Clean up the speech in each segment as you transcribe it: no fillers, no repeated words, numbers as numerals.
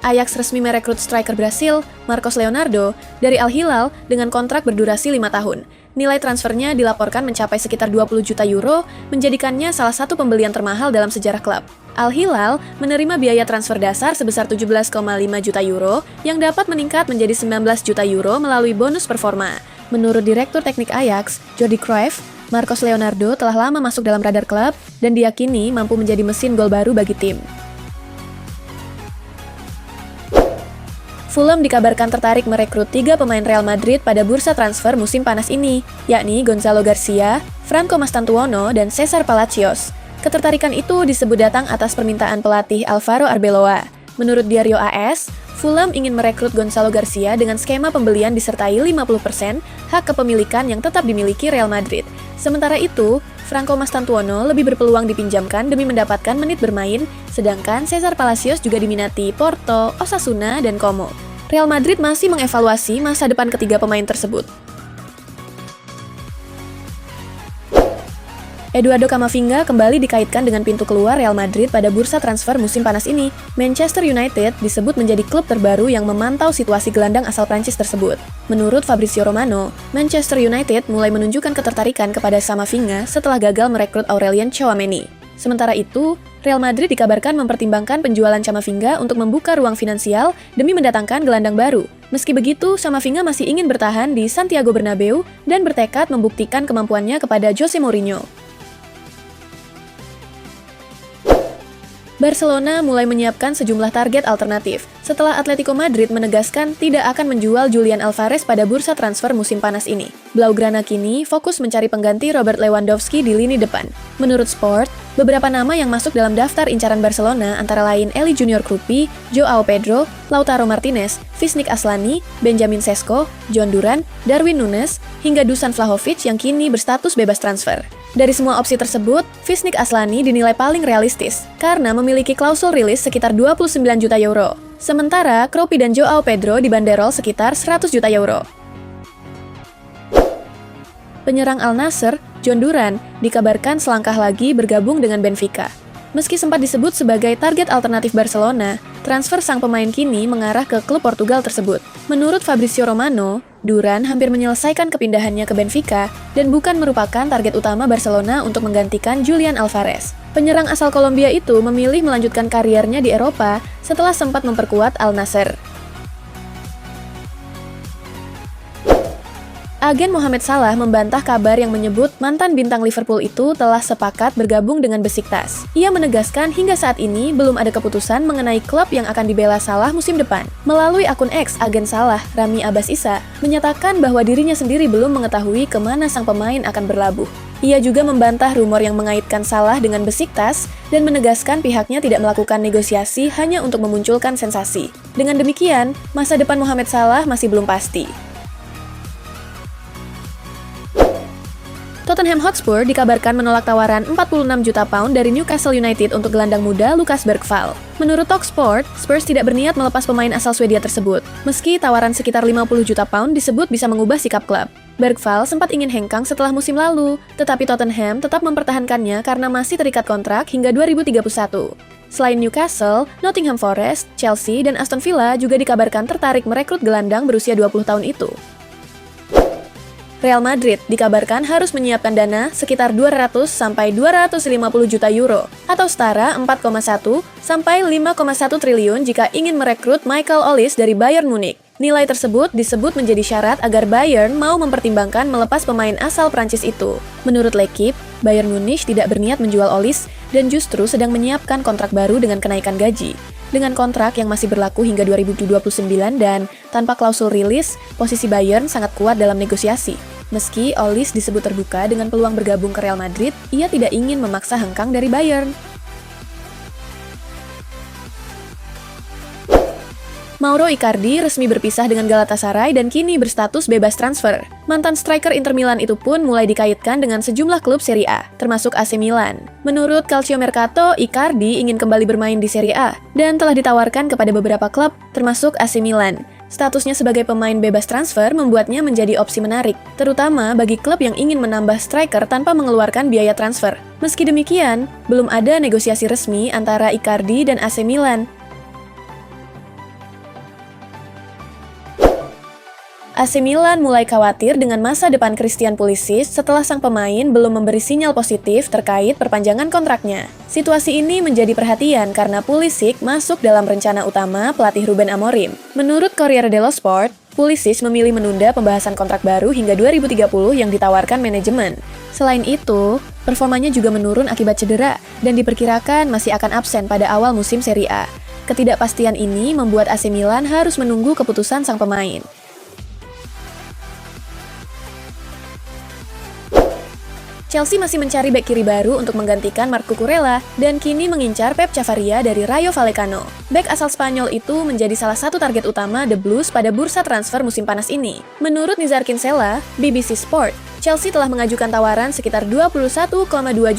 Ajax resmi merekrut striker Brasil, Marcos Leonardo, dari Al Hilal dengan kontrak berdurasi 5 tahun. Nilai transfernya dilaporkan mencapai sekitar 20 juta euro, menjadikannya salah satu pembelian termahal dalam sejarah klub. Al Hilal menerima biaya transfer dasar sebesar 17,5 juta euro yang dapat meningkat menjadi 19 juta euro melalui bonus performa. Menurut Direktur Teknik Ajax, Jordi Cruyff, Marcos Leonardo telah lama masuk dalam radar klub dan diyakini mampu menjadi mesin gol baru bagi tim. Fulham dikabarkan tertarik merekrut 3 pemain Real Madrid pada bursa transfer musim panas ini, yakni Gonzalo Garcia, Franco Mastantuono, dan Cesar Palacios. Ketertarikan itu disebut datang atas permintaan pelatih Alvaro Arbeloa. Menurut Diario AS, Fulham ingin merekrut Gonzalo Garcia dengan skema pembelian disertai 50% hak kepemilikan yang tetap dimiliki Real Madrid. Sementara itu, Franco Mastantuono lebih berpeluang dipinjamkan demi mendapatkan menit bermain, sedangkan Cesar Palacios juga diminati Porto, Osasuna, dan Como. Real Madrid masih mengevaluasi masa depan ketiga pemain tersebut. Eduardo Camavinga kembali dikaitkan dengan pintu keluar Real Madrid pada bursa transfer musim panas ini. Manchester United disebut menjadi klub terbaru yang memantau situasi gelandang asal Prancis tersebut. Menurut Fabrizio Romano, Manchester United mulai menunjukkan ketertarikan kepada Camavinga setelah gagal merekrut Aurelien Tchouaméni. Sementara itu, Real Madrid dikabarkan mempertimbangkan penjualan Camavinga untuk membuka ruang finansial demi mendatangkan gelandang baru. Meski begitu, Camavinga masih ingin bertahan di Santiago Bernabeu dan bertekad membuktikan kemampuannya kepada Jose Mourinho. Barcelona mulai menyiapkan sejumlah target alternatif setelah Atletico Madrid menegaskan tidak akan menjual Julian Alvarez pada bursa transfer musim panas ini. Blaugrana kini fokus mencari pengganti Robert Lewandowski di lini depan. Menurut Sport, beberapa nama yang masuk dalam daftar incaran Barcelona antara lain Eli Junior Krupi, Joao Pedro, Lautaro Martinez, Visnik Aslani, Benjamin Sesko, John Duran, Darwin Núñez, hingga Dusan Vlahovic yang kini berstatus bebas transfer. Dari semua opsi tersebut, Visnik Aslani dinilai paling realistis karena memiliki klausul rilis sekitar 29 juta euro. Sementara, Krupi dan Joao Pedro dibanderol sekitar 100 juta euro. Penyerang Al Nassr, John Duran, dikabarkan selangkah lagi bergabung dengan Benfica. Meski sempat disebut sebagai target alternatif Barcelona, transfer sang pemain kini mengarah ke klub Portugal tersebut. Menurut Fabrizio Romano, Duran hampir menyelesaikan kepindahannya ke Benfica dan bukan merupakan target utama Barcelona untuk menggantikan Julian Alvarez. Penyerang asal Kolombia itu memilih melanjutkan kariernya di Eropa setelah sempat memperkuat Al Nassr. Agen Mohamed Salah membantah kabar yang menyebut mantan bintang Liverpool itu telah sepakat bergabung dengan Besiktas. Ia menegaskan hingga saat ini belum ada keputusan mengenai klub yang akan dibela Salah musim depan. Melalui akun X, agen Salah, Rami Abbas Issa, menyatakan bahwa dirinya sendiri belum mengetahui kemana sang pemain akan berlabuh. Ia juga membantah rumor yang mengaitkan Salah dengan Besiktas dan menegaskan pihaknya tidak melakukan negosiasi hanya untuk memunculkan sensasi. Dengan demikian, masa depan Mohamed Salah masih belum pasti. Tottenham Hotspur dikabarkan menolak tawaran 46 juta pound dari Newcastle United untuk gelandang muda Lucas Bergvall. Menurut Talksport, Spurs tidak berniat melepas pemain asal Swedia tersebut, meski tawaran sekitar 50 juta pound disebut bisa mengubah sikap klub. Bergvall sempat ingin hengkang setelah musim lalu, tetapi Tottenham tetap mempertahankannya karena masih terikat kontrak hingga 2031. Selain Newcastle, Nottingham Forest, Chelsea, dan Aston Villa juga dikabarkan tertarik merekrut gelandang berusia 20 tahun itu. Real Madrid dikabarkan harus menyiapkan dana sekitar 200 sampai 250 juta euro atau setara 4,1 sampai 5,1 triliun jika ingin merekrut Michael Olise dari Bayern Munich. Nilai tersebut disebut menjadi syarat agar Bayern mau mempertimbangkan melepas pemain asal Prancis itu. Menurut L'Équipe, Bayern Munich tidak berniat menjual Olise dan justru sedang menyiapkan kontrak baru dengan kenaikan gaji. Dengan kontrak yang masih berlaku hingga 2029 dan tanpa klausul rilis, posisi Bayern sangat kuat dalam negosiasi. Meski Olise disebut terbuka dengan peluang bergabung ke Real Madrid, ia tidak ingin memaksa hengkang dari Bayern. Mauro Icardi resmi berpisah dengan Galatasaray dan kini berstatus bebas transfer. Mantan striker Inter Milan itu pun mulai dikaitkan dengan sejumlah klub Serie A, termasuk AC Milan. Menurut Calciomercato, Icardi ingin kembali bermain di Serie A dan telah ditawarkan kepada beberapa klub, termasuk AC Milan. Statusnya sebagai pemain bebas transfer membuatnya menjadi opsi menarik, terutama bagi klub yang ingin menambah striker tanpa mengeluarkan biaya transfer. Meski demikian, belum ada negosiasi resmi antara Icardi dan AC Milan. AC Milan mulai khawatir dengan masa depan Christian Pulisic setelah sang pemain belum memberi sinyal positif terkait perpanjangan kontraknya. Situasi ini menjadi perhatian karena Pulisic masuk dalam rencana utama pelatih Ruben Amorim. Menurut Corriere dello Sport, Pulisic memilih menunda pembahasan kontrak baru hingga 2030 yang ditawarkan manajemen. Selain itu, performanya juga menurun akibat cedera dan diperkirakan masih akan absen pada awal musim Serie A. Ketidakpastian ini membuat AC Milan harus menunggu keputusan sang pemain. Chelsea masih mencari bek kiri baru untuk menggantikan Marc Cucurella dan kini mengincar Pep Chavarria dari Rayo Vallecano. Bek asal Spanyol itu menjadi salah satu target utama The Blues pada bursa transfer musim panas ini. Menurut Nizar Kinsella, BBC Sport, Chelsea telah mengajukan tawaran sekitar 21,2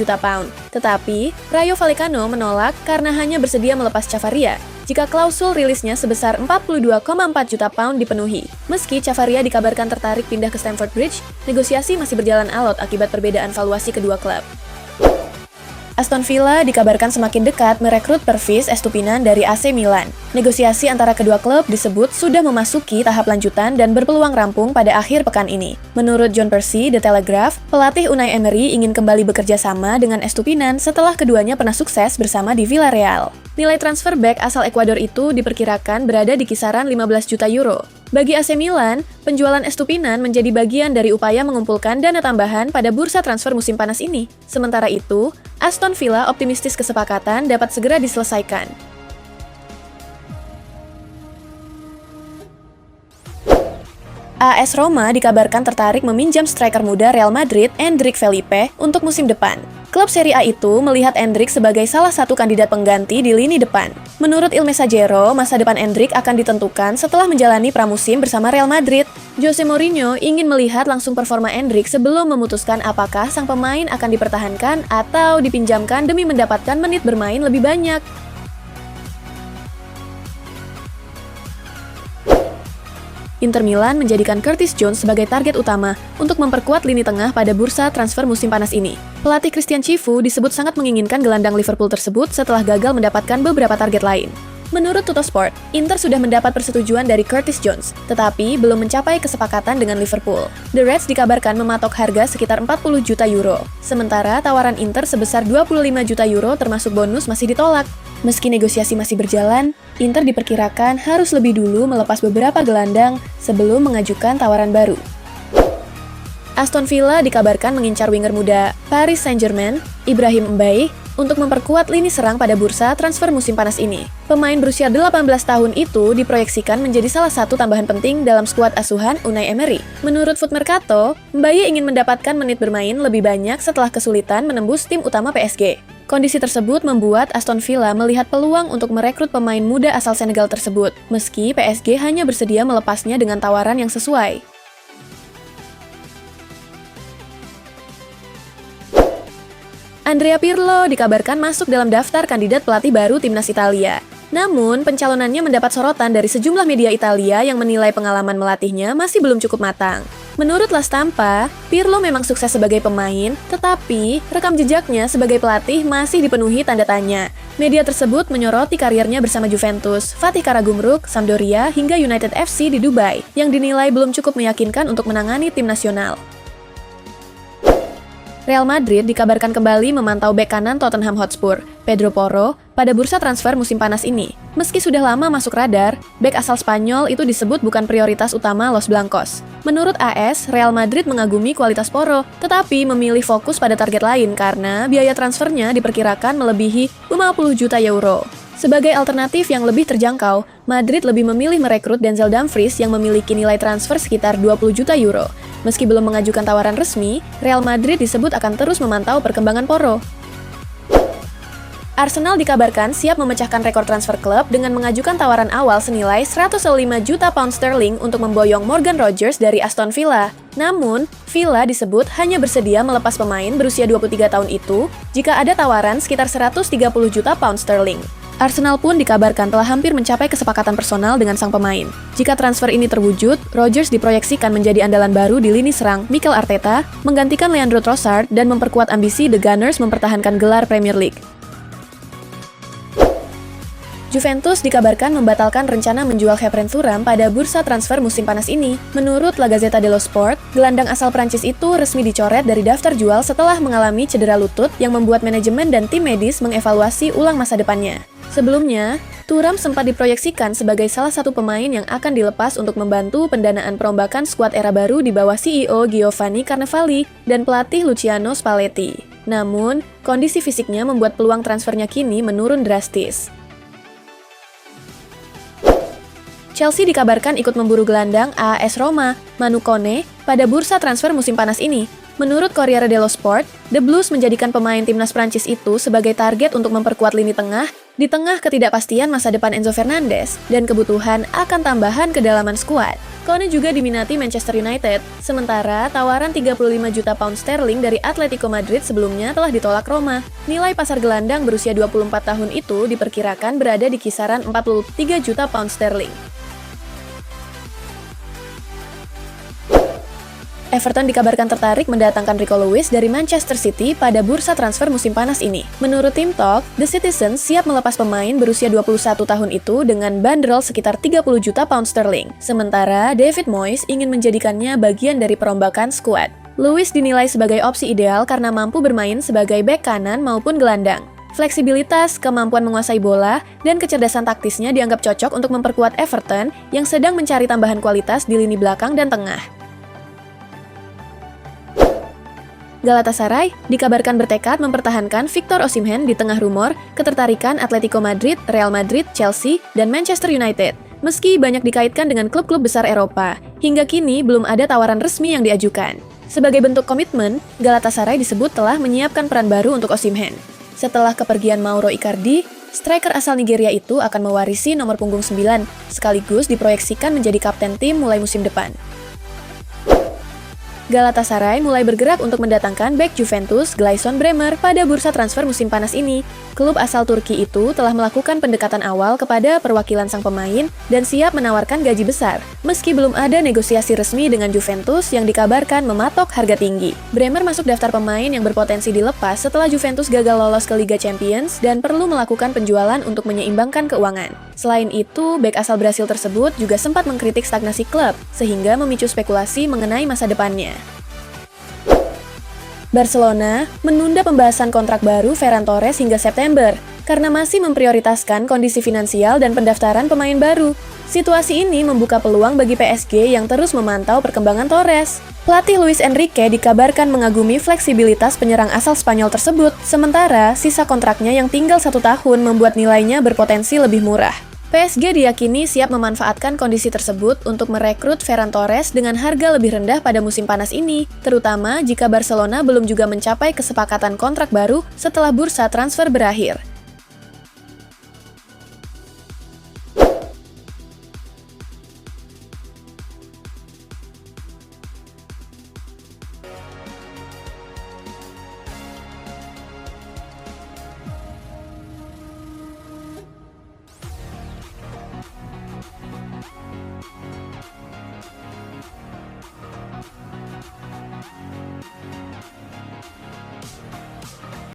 juta pound. Tetapi, Rayo Vallecano menolak karena hanya bersedia melepas Chavarria jika klausul rilisnya sebesar 42,4 juta pound dipenuhi. Meski Chavarria dikabarkan tertarik pindah ke Stamford Bridge, negosiasi masih berjalan alot akibat perbedaan valuasi kedua klub. Aston Villa dikabarkan semakin dekat merekrut Pervis Estupinan dari AC Milan. Negosiasi antara kedua klub disebut sudah memasuki tahap lanjutan dan berpeluang rampung pada akhir pekan ini. Menurut John Percy, The Telegraph, pelatih Unai Emery ingin kembali bekerja sama dengan Estupinan setelah keduanya pernah sukses bersama di Villarreal. Nilai transfer bek asal Ekuador itu diperkirakan berada di kisaran 15 juta euro. Bagi AC Milan, penjualan Estupinan menjadi bagian dari upaya mengumpulkan dana tambahan pada bursa transfer musim panas ini. Sementara itu, Aston Villa optimistis kesepakatan dapat segera diselesaikan. AS Roma dikabarkan tertarik meminjam striker muda Real Madrid, Endrick Felipe, untuk musim depan. Klub Serie A itu melihat Endrick sebagai salah satu kandidat pengganti di lini depan. Menurut Il Messaggero, masa depan Endrick akan ditentukan setelah menjalani pramusim bersama Real Madrid. Jose Mourinho ingin melihat langsung performa Endrick sebelum memutuskan apakah sang pemain akan dipertahankan atau dipinjamkan demi mendapatkan menit bermain lebih banyak. Inter Milan menjadikan Curtis Jones sebagai target utama untuk memperkuat lini tengah pada bursa transfer musim panas ini. Pelatih Christian Chivu disebut sangat menginginkan gelandang Liverpool tersebut setelah gagal mendapatkan beberapa target lain. Menurut Tuttosport, Inter sudah mendapat persetujuan dari Curtis Jones, tetapi belum mencapai kesepakatan dengan Liverpool. The Reds dikabarkan mematok harga sekitar 40 juta euro, sementara tawaran Inter sebesar 25 juta euro termasuk bonus masih ditolak. Meski negosiasi masih berjalan, Inter diperkirakan harus lebih dulu melepas beberapa gelandang sebelum mengajukan tawaran baru. Aston Villa dikabarkan mengincar winger muda Paris Saint-Germain, Ibrahim Mbaye, untuk memperkuat lini serang pada bursa transfer musim panas ini. Pemain berusia 18 tahun itu diproyeksikan menjadi salah satu tambahan penting dalam skuad asuhan Unai Emery. Menurut Foot Mercato, Mbaye ingin mendapatkan menit bermain lebih banyak setelah kesulitan menembus tim utama PSG. Kondisi tersebut membuat Aston Villa melihat peluang untuk merekrut pemain muda asal Senegal tersebut, meski PSG hanya bersedia melepasnya dengan tawaran yang sesuai. Andrea Pirlo dikabarkan masuk dalam daftar kandidat pelatih baru timnas Italia. Namun, pencalonannya mendapat sorotan dari sejumlah media Italia yang menilai pengalaman melatihnya masih belum cukup matang. Menurut La Stampa, Pirlo memang sukses sebagai pemain, tetapi rekam jejaknya sebagai pelatih masih dipenuhi tanda tanya. Media tersebut menyoroti karirnya bersama Juventus, Fatih Karagumruk, Sampdoria, hingga United FC di Dubai, yang dinilai belum cukup meyakinkan untuk menangani tim nasional. Real Madrid dikabarkan kembali memantau bek kanan Tottenham Hotspur, Pedro Porro, pada bursa transfer musim panas ini. Meski sudah lama masuk radar, bek asal Spanyol itu disebut bukan prioritas utama Los Blancos. Menurut AS, Real Madrid mengagumi kualitas Porro, tetapi memilih fokus pada target lain karena biaya transfernya diperkirakan melebihi 50 juta euro. Sebagai alternatif yang lebih terjangkau, Madrid lebih memilih merekrut Denzel Dumfries yang memiliki nilai transfer sekitar 20 juta euro. Meski belum mengajukan tawaran resmi, Real Madrid disebut akan terus memantau perkembangan Porro. Arsenal dikabarkan siap memecahkan rekor transfer klub dengan mengajukan tawaran awal senilai 105 juta pound sterling untuk memboyong Morgan Rogers dari Aston Villa. Namun, Villa disebut hanya bersedia melepas pemain berusia 23 tahun itu jika ada tawaran sekitar 130 juta pound sterling. Arsenal pun dikabarkan telah hampir mencapai kesepakatan personal dengan sang pemain. Jika transfer ini terwujud, Rodgers diproyeksikan menjadi andalan baru di lini serang Mikel Arteta, menggantikan Leandro Trossard dan memperkuat ambisi The Gunners mempertahankan gelar Premier League. Juventus dikabarkan membatalkan rencana menjual Khéphren Thuram pada bursa transfer musim panas ini. Menurut La Gazzetta dello Sport, gelandang asal Prancis itu resmi dicoret dari daftar jual setelah mengalami cedera lutut yang membuat manajemen dan tim medis mengevaluasi ulang masa depannya. Sebelumnya, Thuram sempat diproyeksikan sebagai salah satu pemain yang akan dilepas untuk membantu pendanaan perombakan skuad era baru di bawah CEO Giovanni Carnevali dan pelatih Luciano Spalletti. Namun, kondisi fisiknya membuat peluang transfernya kini menurun drastis. Chelsea dikabarkan ikut memburu gelandang AS Roma, Manu Kone, pada bursa transfer musim panas ini. Menurut Corriere dello Sport, The Blues menjadikan pemain timnas Prancis itu sebagai target untuk memperkuat lini tengah di tengah ketidakpastian masa depan Enzo Fernandez dan kebutuhan akan tambahan kedalaman skuad. Kone juga diminati Manchester United, sementara tawaran 35 juta pound sterling dari Atletico Madrid sebelumnya telah ditolak Roma. Nilai pasar gelandang berusia 24 tahun itu diperkirakan berada di kisaran 43 juta pound sterling. Everton dikabarkan tertarik mendatangkan Rico Lewis dari Manchester City pada bursa transfer musim panas ini. Menurut tim Talk, The Citizens siap melepas pemain berusia 21 tahun itu dengan bandrol sekitar 30 juta pound sterling. Sementara David Moyes ingin menjadikannya bagian dari perombakan skuad. Lewis dinilai sebagai opsi ideal karena mampu bermain sebagai bek kanan maupun gelandang. Fleksibilitas, kemampuan menguasai bola, dan kecerdasan taktisnya dianggap cocok untuk memperkuat Everton yang sedang mencari tambahan kualitas di lini belakang dan tengah. Galatasaray dikabarkan bertekad mempertahankan Victor Osimhen di tengah rumor ketertarikan Atletico Madrid, Real Madrid, Chelsea, dan Manchester United. Meski banyak dikaitkan dengan klub-klub besar Eropa, hingga kini belum ada tawaran resmi yang diajukan. Sebagai bentuk komitmen, Galatasaray disebut telah menyiapkan peran baru untuk Osimhen. Setelah kepergian Mauro Icardi, striker asal Nigeria itu akan mewarisi nomor punggung 9, sekaligus diproyeksikan menjadi kapten tim mulai musim depan. Galatasaray mulai bergerak untuk mendatangkan bek Juventus Gleison Bremer pada bursa transfer musim panas ini. Klub asal Turki itu telah melakukan pendekatan awal kepada perwakilan sang pemain dan siap menawarkan gaji besar, meski belum ada negosiasi resmi dengan Juventus yang dikabarkan mematok harga tinggi. Bremer masuk daftar pemain yang berpotensi dilepas setelah Juventus gagal lolos ke Liga Champions dan perlu melakukan penjualan untuk menyeimbangkan keuangan. Selain itu, bek asal Brasil tersebut juga sempat mengkritik stagnasi klub, sehingga memicu spekulasi mengenai masa depannya. Barcelona menunda pembahasan kontrak baru Ferran Torres hingga September karena masih memprioritaskan kondisi finansial dan pendaftaran pemain baru. Situasi ini membuka peluang bagi PSG yang terus memantau perkembangan Torres. Pelatih Luis Enrique dikabarkan mengagumi fleksibilitas penyerang asal Spanyol tersebut, sementara sisa kontraknya yang tinggal 1 tahun membuat nilainya berpotensi lebih murah. PSG diyakini siap memanfaatkan kondisi tersebut untuk merekrut Ferran Torres dengan harga lebih rendah pada musim panas ini, terutama jika Barcelona belum juga mencapai kesepakatan kontrak baru setelah bursa transfer berakhir.